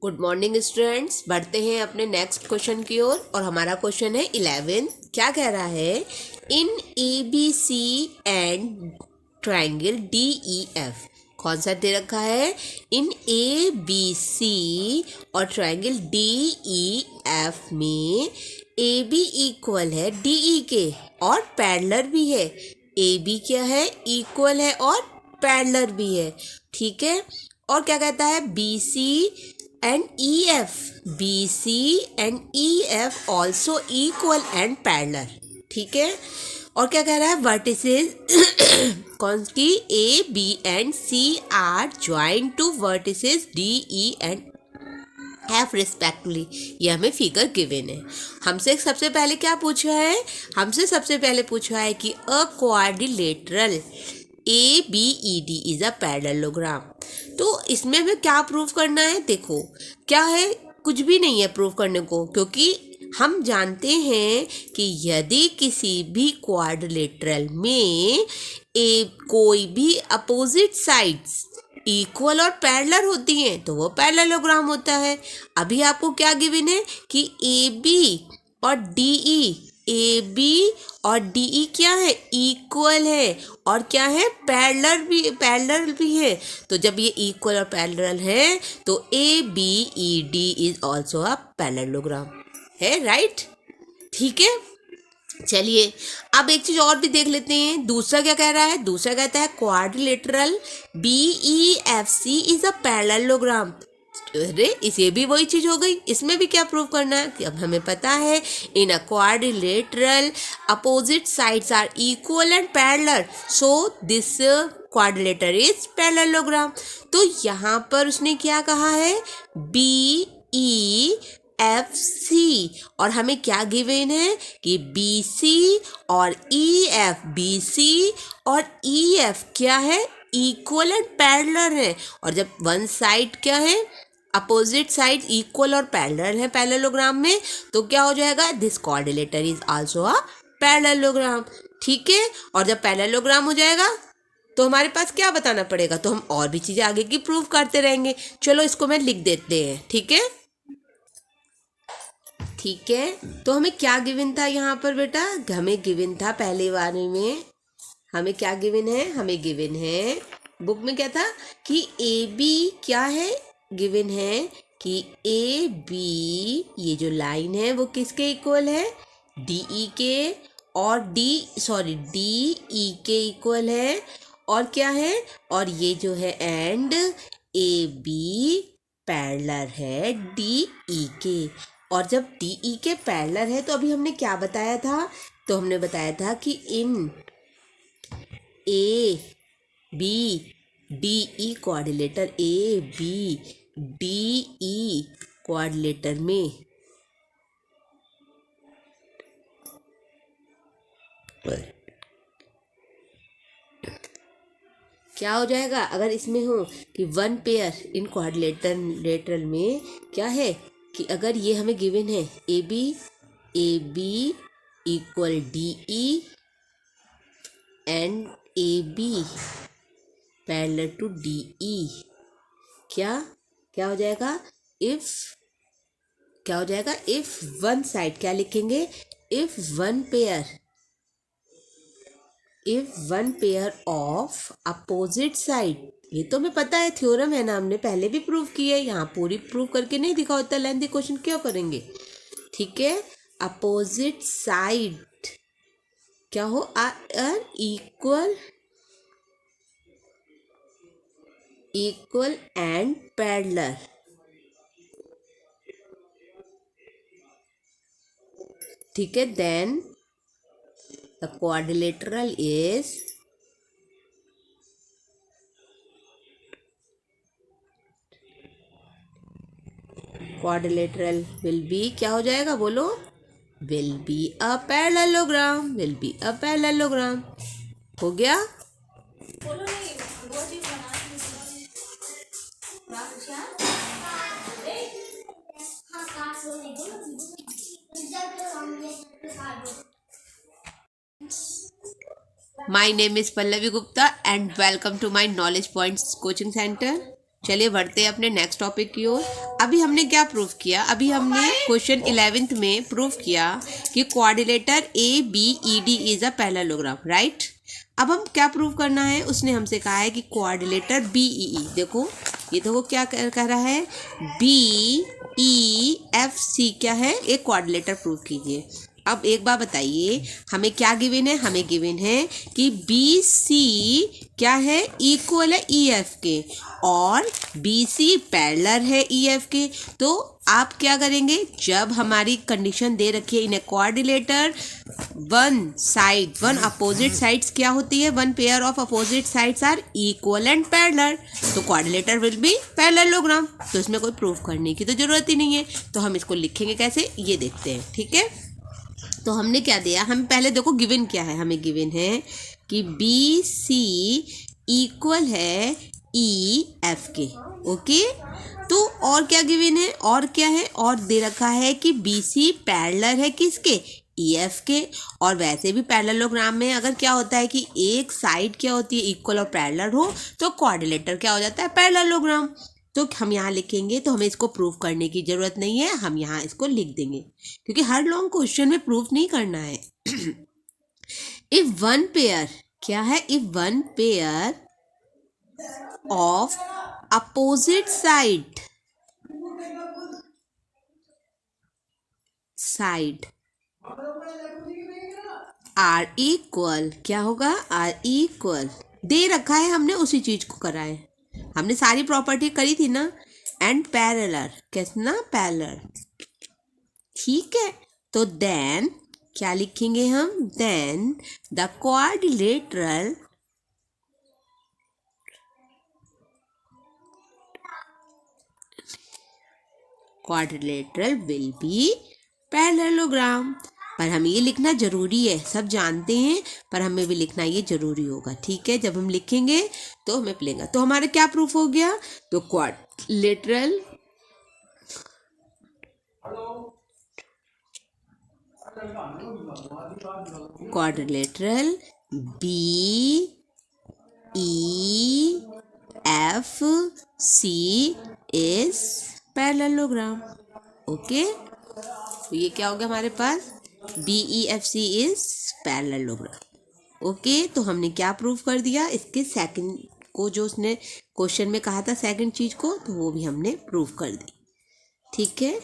Good morning students. बढ़ते हैं अपने नेक्स्ट क्वेश्चन की ओर और हमारा क्वेश्चन है 11। क्या कह रहा है? In A B C and triangle D E F. कौन सा दे रखा है? इन ए बी सी और ट्राइंगल डी ई एफ में ए बी इक्वल है डी ई के और पैरेलल भी है। ए बी क्या है? इक्वल है और पैरेलल भी है। ठीक है। और क्या कहता है? B C and EF, BC and EF also equal and parallel। ठीक है। और क्या कह रहा है? वर्टिसेस कौन की? A, B and C are joined to vertices D, E and F respectively। ये हमें फिगर गिवन है। हमसे सबसे पहले क्या पूछा है? हमसे सबसे पहले पूछा है कि अ quadrilateral ABED is a parallelogram. तो इसमें हमें क्या प्रूव करना है? देखो क्या है, कुछ भी नहीं है प्रूव करने को, क्योंकि हम जानते हैं कि यदि किसी भी क्वाड्रिलेटरल में कोई भी अपोजिट साइड्स इक्वल और पैरेलल होती हैं तो वो पैरेललोग्राम होता है। अभी आपको क्या गिवन है कि ए बी और डी ई, ए बी और डी ई क्या है? इक्वल है और क्या है? पैरेलल भी है। तो जब ये इक्वल और पैरेलल है तो A B E D is also a parallelogram है, राइट? ठीक है। चलिए अब एक चीज और भी देख लेते हैं। दूसरा क्या कह रहा है? दूसरा कहता है quadrilateral B E F C is a parallelogram. अरे इसे भी वही चीज हो गई। इसमें भी क्या प्रूव करना है कि अब हमें पता है in a quadrilateral opposite sides are equal and parallel, so this quadrilateral is parallelogram. तो यहाँ पर उसने क्या कहा है? B E F C. और हमें क्या गिवन है कि बी सी और ई एफ, बी सी और ई एफ क्या है? इक्वल एंड पैरेलल है। और जब वन साइड क्या है? अपोजिट साइड इक्वल और पैरेलल है पैरेललोग्राम में, तो क्या हो जाएगा? This quadrilateral is also a parallelogram. ठीक है। और जब पैरेललोग्राम हो जाएगा तो हमारे पास क्या बताना पड़ेगा? तो हम और भी चीजें आगे की प्रूव करते रहेंगे। चलो इसको मैं लिख देते हैं। ठीक है। ठीक है। तो हमें क्या गिवन था यहाँ पर बेटा? हमें गिवन था पहले वाले में, हमें क्या गिवन है? हमें गिवन है बुक में क्या था कि ए बी क्या है? गिवन है कि ए बी ये जो लाइन है वो किसके इक्वल है? डी ई के। और डी ई के इक्वल है। और क्या है? और ये जो है एंड ए बी पैरेलल है डी ई के। और जब डी ई के पैरेलल है तो अभी हमने क्या बताया था? तो हमने बताया था कि in A B D E quadrilateral, A B D E quadrilateral में क्या हो जाएगा? अगर इसमें हो कि वन पेयर इन क्वाड्रिलेटरल में क्या है कि अगर ये हमें गिवन है A B equal D E and A B parallel to D E, क्या क्या हो जाएगा? इफ क्या हो जाएगा? इफ वन साइड क्या लिखेंगे? If one pair of opposite side. ये तो हमें पता है, थ्योरम है ना, हमने पहले भी प्रूव किया है। यहाँ पूरी प्रूव करके नहीं दिखाओ, इतना लेंथी क्वेश्चन क्यों करेंगे? ठीक है। अपोजिट साइड क्या हो? Are equal and parallel. ठीक है। Then the quadrilateral is quadrilateral will be क्या हो जाएगा? बोलो। Will be a parallelogram, will be a parallelogram. हो गया। My name is Pallavi Gupta and welcome to my Knowledge Points coaching center। चलिए बढ़ते हैं अपने नेक्स्ट टॉपिक की ओर। अभी हमने क्या प्रूव किया, अभी हमने क्वेश्चन 11th में प्रूव किया कि quadrilateral ABED is a parallelogram, right. अब हम क्या प्रूव करना है, उसने हमसे कहा है कि क्वाड्रिलेटर BEE, देखो ये देखो क्या कह रहा है, BEFC क्या है, एक क्वाड्रिलेटर प्रूव कीजिए। अब एक बार बताइए हमें क्या गिवन है, हमें गिवन है कि BC क्या है, इक्वल है EF के और BC पैरेलल है EF के। तो आप क्या करेंगे, जब हमारी कंडीशन दे रखी है in a quadrilateral one opposite sides क्या होती है, one pair of opposite sides are equal and parallel, तो क्वाड्रिलेटर विल बी पैरेललोग्राम। तो इसमें कोई प्रूफ करने की तो जरूरत ही नहीं है। तो हम इसको लिखेंगे कैसे, ये देखते हैं, ठीक है। तो हमने क्या दिया, हम पहले देखो गिवन क्या है, हमें गिवन है कि BC इक्वल है EF के, ओके। तो और क्या गिवन है, और क्या है, और दे रखा है कि BC पैरेलल है किसके, EF के। और वैसे भी पैरेललोग्राम में अगर क्या होता है कि एक साइड क्या होती है इक्वल और पैरेलल हो, तो क्वाड्रिलेटर क्या हो जाता है, पैरेललोग्राम। तो हम यहाँ लिखेंगे, तो हमें इसको प्रूफ करने की ज़रूरत नहीं है, हम यहाँ इसको लिख देंगे क्योंकि हर लॉन्ग क्वेश्चन में प्रूफ नहीं करना है। इफ वन पेयर क्या है, if one pair of opposite side are equal, क्या होगा, आर इक्वल, दे रखा है हमने उसी चीज को करा है, हमने सारी प्रॉपर्टी करी थी ना, एंड पैरेलल, कैसे ना, पैरेलल, ठीक है। तो देन क्या लिखेंगे हम, then the quadrilateral will be parallelogram. पर हमें ये लिखना जरूरी है, सब जानते हैं पर हमें भी लिखना ये जरूरी होगा, ठीक है। जब हम लिखेंगे तो हमें मिलेगा। तो हमारा क्या प्रूफ हो गया, तो quadrilateral BEFC is parallelogram, okay. तो ये क्या हो गया हमारे पास, BEFC इज पैरेललोग्राम, ओके। तो हमने क्या प्रूफ कर दिया, इसके सेकंड को जो उसने क्वेश्चन में कहा था सेकंड चीज को, तो वो भी हमने प्रूफ कर दी, ठीक है।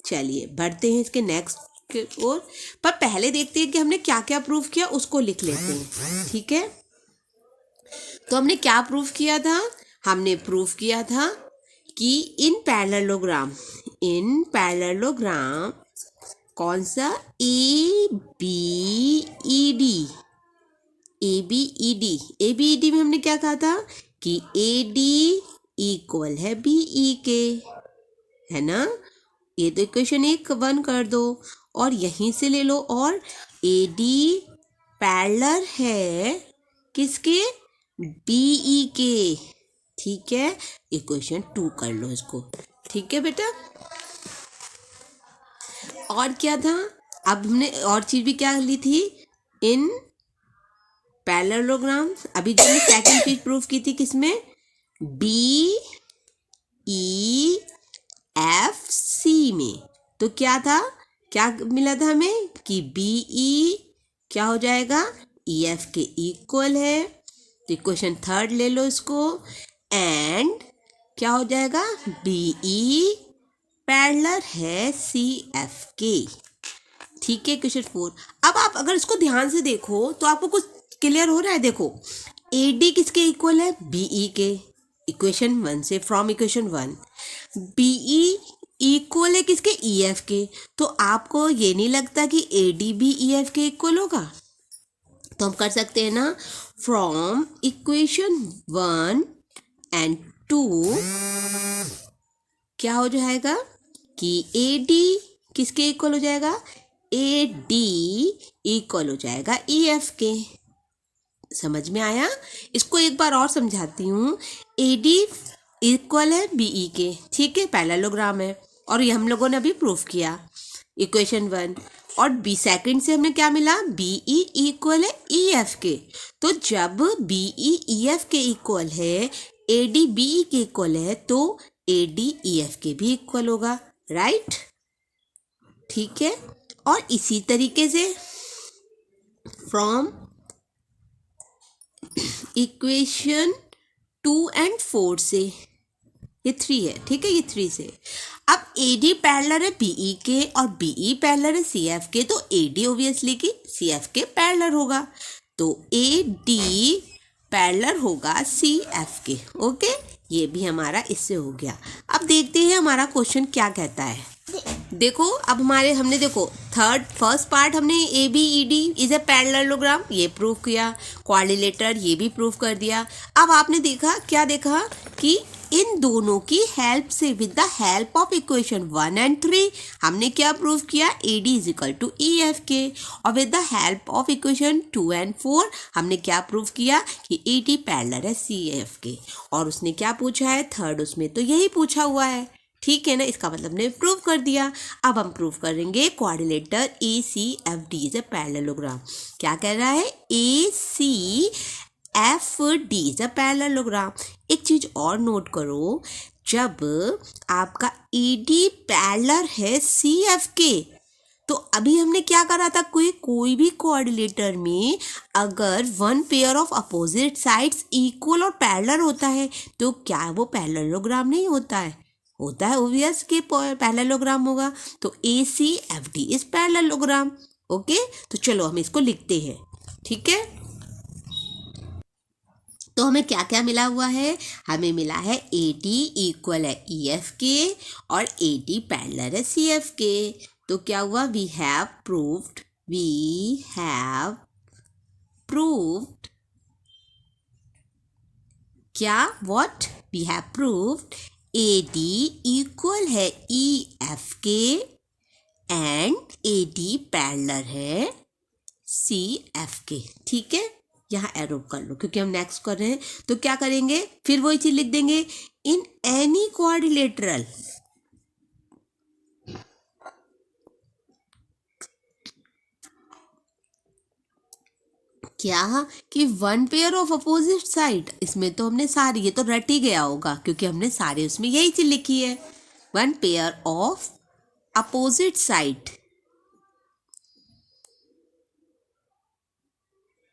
चलिए बढ़ते हैं इसके नेक्स्ट की ओर, पर पहले देखते हैं कि हमने क्या क्या प्रूफ किया, उसको लिख लेते हैं, ठीक है। तो हमने क्या प्रूफ किया था, हमने प्रूफ किया था कि इन पैरेललोग्राम कौन सा, ABED में हमने क्या कहा था कि AD इक्वल है BE के, है ना। ये तो इक्वेशन 1 कर दो और यहीं से ले लो, और AD पैरेलल है किसके, BE के, ठीक है। इक्वेशन 2 कर लो इसको, ठीक है बेटा। और क्या था, अब हमने और चीज भी क्या ली थी, इन पैरेललोग्राम, अभी जो हमने सेकंड चीज प्रूफ की थी किसमें, BEFC में। तो क्या था, क्या मिला था हमें कि BE क्या हो जाएगा, EF के इक्वल है। तो इक्वेशन 3 ले लो इसको, एंड क्या हो जाएगा, BE पैरेलल है CF के, ठीक है। क्वेश्चन 4, अब आप अगर इसको ध्यान से देखो तो आपको कुछ क्लियर हो रहा है। देखो AD किसके इक्वल है, BE के, इक्वेशन 1 से, फ्रॉम इक्वेशन 1। BE इक्वल है किसके, EF के। तो आपको ये नहीं लगता कि AD भी EF के इक्वल होगा, तो हम कर सकते हैं ना, फ्रॉम इक्वेशन 1 एंड 2 क्या हो जाएगा कि AD किसके इक्वल हो जाएगा, AD इक्वल हो जाएगा EF के। समझ में आया, इसको एक बार और समझाती हूँ। AD इक्वल है BE के, ठीक है, पैरेललोग्राम है, और ये हम लोगों ने अभी प्रूफ किया इक्वेशन 1। और बी सेकंड से हमें क्या मिला, BE इक्वल है EF के। तो जब BE EF के इक्वल है, ए डी बी ई के इक्वल है तो ए डी ई एफ के भी इक्वल होगा, राइट। ठीक है, और इसी तरीके से फ्रॉम इक्वेशन 2 और 4 से, ये 3 है, ठीक है, ये 3 से अब ए डी पैरेलल है बी ई के और बी ई पैरेलल है सी एफ के, तो ए डी ऑब्वियसली कि सी एफ के पैरेलल होगा, तो ए डी पैरेलल होगा सी एफ के। ओके, ये भी हमारा इससे हो गया। अब देखते हैं हमारा क्वेश्चन क्या कहता है। देखो अब हमने देखो फर्स्ट पार्ट हमने A B E D is a parallelogram ये प्रूव किया, क्वाड्रिलेटरल ये भी प्रूव कर दिया। अब आपने क्या देखा कि इन दोनों की हेल्प से with the help of equation 1 और 3 हमने क्या प्रूव किया, A D is equal to E F के, और with the help of equation 2 और 4 हमने क्या प्रूव किया कि ए डी पैरेलल है सी एफ के। और उसने क्या पूछा है थर्ड, उसमें तो यही पूछा हुआ है, ठीक है ना, इसका मतलब ने प्रूव कर दिया। अब हम प्रूव करेंगे quadrilateral A C F D is a parallelogram. क्या कह रहा है, A C F D is a parallelogram. एक चीज और नोट करो, जब आपका ई डी पैरेलल है सी एफ के, तो अभी हमने क्या करा था, कोई भी कोऑर्डिनेटर में अगर one pair of opposite sides equal और पैरेलल होता है तो क्या वो पैरेललोग्राम नहीं होता है, होता है ओब्वियस कि पैरेललोग्राम होगा। तो A C F D is parallelogram. Okay, तो चलो हम इसको लिखते हैं, ठीक है। तो हमें क्या क्या मिला हुआ है, हमें मिला है ए डी इक्वल है ई एफ के और ए डी पैरेलल है सी एफ के। तो क्या हुआ, वी हैव प्रूव्ड क्या, what, we have proved A D equal है ई एफ के एंड ए डी पैरेलल है सी एफ के। ठीक है, यहाँ एरो कर लो क्योंकि हम नेक्स्ट कर रहे हैं। तो क्या करेंगे, फिर वही चीज लिख देंगे, इन एनी क्वाड्रिलेटरल क्या कि one pair of opposite side, इसमें तो हमने सारी, ये तो रट ही गया होगा क्योंकि हमने सारे उसमें यही चीज लिखी है, one pair of opposite side.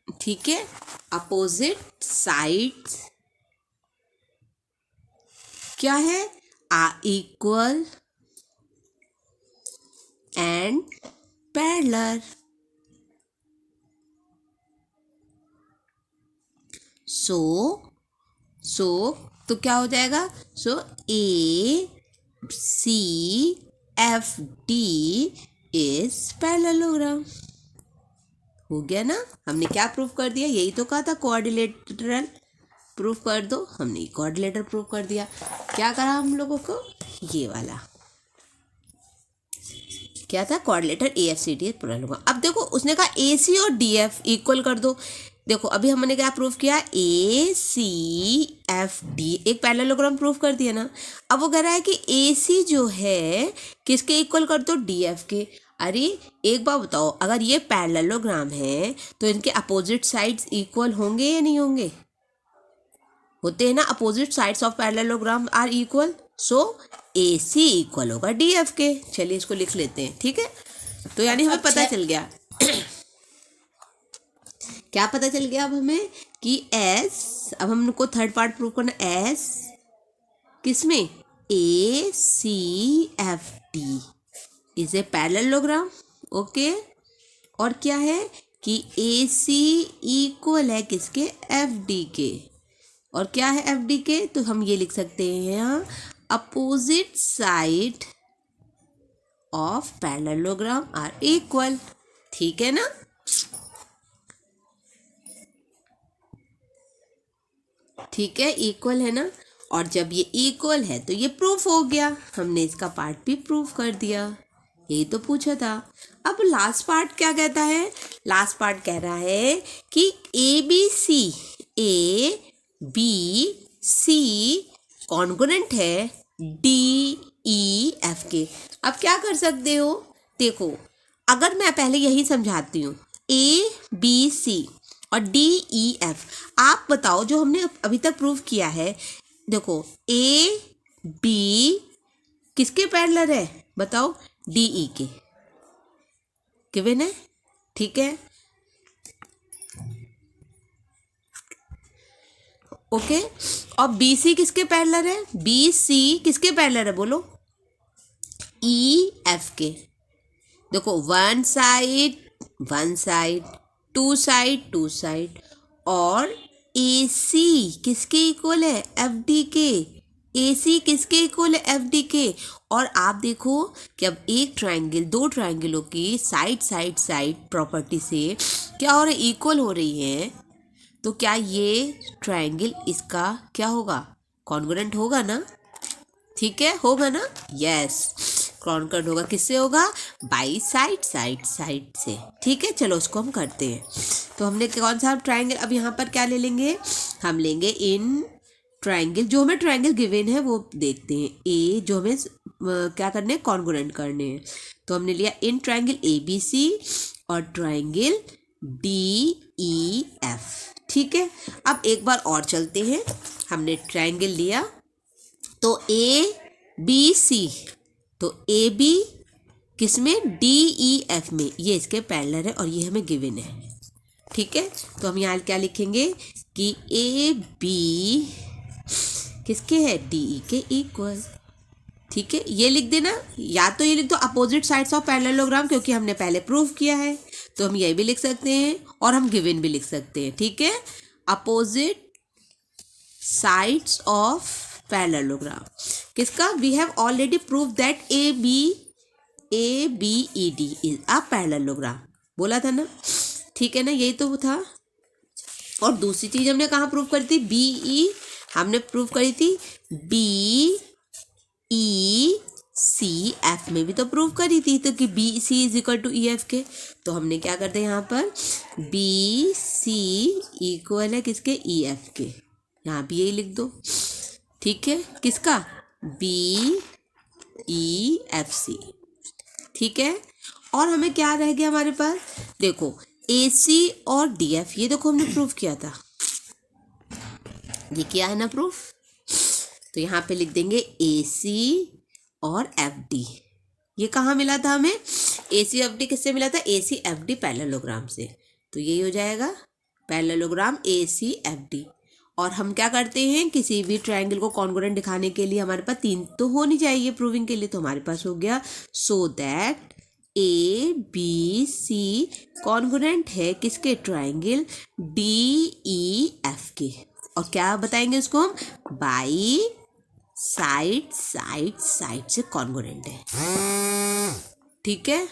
ठीक है, अपोजिट साइड्स क्या है, आर इक्वल एंड पैरेलल। तो क्या हो जाएगा, A C F D is parallelogram. हो गया ना, हमने क्या प्रूफ कर दिया, यही तो कहा था क्वाड्रिलेटरल प्रूफ कर दो, हमने क्वाड्रिलेटरल प्रूफ कर दिया। क्या करा हम लोगों को, ये वाला क्या था, quadrilateral A F C D parallelogram. अब देखो उसने कहा ए सी और डी एफ इक्वल कर दो। देखो अभी हमने क्या प्रूफ किया, ए सी एफ डी एक पैरेललोग्राम प्रूफ कर दिया ना। अब वो कह रहा है कि ए सी जो है किसके इक्वल कर दो, डी एफ के। अरे एक बार बताओ, अगर ये पैरेललोग्राम है तो इनके अपोजिट साइड्स इक्वल होंगे या नहीं होंगे, होते हैं ना, opposite sides of parallelogram are equal. So A C equal होगा डी एफ के। चलिए इसको लिख लेते हैं, ठीक है। तो यानी हमें पता चल गया क्या पता चल गया अब हमें कि एस, अब हमको थर्ड पार्ट प्रूव करना, एस किसमें, A C F D is a parallelogram. Okay, और क्या है कि ए सी इक्वल है किसके, एफ डी के। और क्या है एफ डी के, तो हम ये लिख सकते हैं यहाँ, opposite side of parallelogram are equal. ठीक है ना, ठीक है, इक्वल है ना। और जब ये इक्वल है तो ये प्रूफ हो गया, हमने इसका पार्ट भी प्रूफ कर दिया, यही तो पूछा था। अब लास्ट पार्ट क्या कहता है, लास्ट पार्ट कह रहा है कि ए बी सी कॉन्ग्रुएंट है डी ई एफ के। अब क्या कर सकते हो, देखो अगर मैं पहले यही समझाती हूँ, ए बी सी और डी ई एफ, आप बताओ जो हमने अभी तक प्रूव किया है, देखो ए बी किसके पैरेलल है बताओ, डी ई के, गिवन है, ठीक है, ओके। और बी सी किसके पैरेलल है, बी सी किसके पैरेलल है बोलो, ई एफ के। देखो वन साइड, टू साइड, और ए सी किसके इक्वल है, एफ डी के, ए सी किसके इक्वल है, एफ डी के। और आप देखो कि अब एक ट्रायंगल, दो ट्रायंगलों की साइड प्रॉपर्टी से क्या हो रहा है, इक्वल हो रही है, तो क्या ये ट्रायंगल इसका क्या होगा, कॉन्ग्रुएंट होगा ना, ठीक है, होगा ना, यस, कॉन्ग्रुएंट होगा, किससे होगा, बाई साइड से, ठीक है। चलो उसको हम करते हैं। तो हमने कौन सा ट्रायंगल, अब यहाँ पर क्या ले लेंगे, हम लेंगे इन ट्रायंगल, जो हमें ट्रायंगल गिवन है वो देखते हैं, ए जो हमें क्या करने हैं, कॉन्ग्रुएंट करने हैं। तो हमने लिया इन ट्रायंगल ए बी सी और ट्रायंगल डी ई एफ, ठीक है। अब एक बार और चलते हैं, हमने ट्रायंगल लिया तो ए बी सी, तो ए बी किस में, डी ई एफ में, ये इसके पैरेलल है और ये हमें गिवन है, ठीक है। तो हम यहाँ क्या लिखेंगे कि ए बी किसके है, डी ई के इक्वल, ठीक है, ये लिख देना, या तो ये लिख दो अपोजिट साइड्स ऑफ पैरेललोग्राम, क्योंकि हमने पहले प्रूव किया है, तो हम ये भी लिख सकते हैं और हम गिवन भी लिख सकते हैं, ठीक है, अपोजिट साइड्स ऑफ पैरेललोग्राम किसका, we have already prove that A B E D is a parallelogram, बोला था ना, ठीक है ना, यही तो था। और दूसरी चीज हमने कहाँ प्रूव करी थी, बी ई, हमने प्रूव करी थी बी ई सी एफ में भी तो प्रूव करी थी, तो कि B C is equal to E F के। तो हमने क्या करते हैं यहाँ पर, बी सी इक्वल है किसके, ई एफ के, यहाँ भी यही लिख दो, ठीक है, किसका, बी ई एफ सी, ठीक है। और हमें क्या रह गया हमारे पास, देखो ए सी और डी एफ, ये देखो हमने प्रूव किया था, ये क्या है ना प्रूफ, तो यहाँ पे लिख देंगे ए सी और एफ डी, ये कहाँ मिला था हमें, ए सी एफ डी किससे मिला था, A C F D parallelogram से, तो यही हो जाएगा parallelogram A C F D. और हम क्या करते हैं, किसी भी ट्रायंगल को कॉन्ग्रुएंट दिखाने के लिए हमारे पास तीन तो होनी चाहिए प्रूविंग के लिए, तो हमारे पास हो गया so that A B C congruent है किसके, ट्रायंगल डी ई एफ के। और क्या बताएंगे उसको हम, बाई साइड से कॉन्ग्रुएंट है, ठीक है।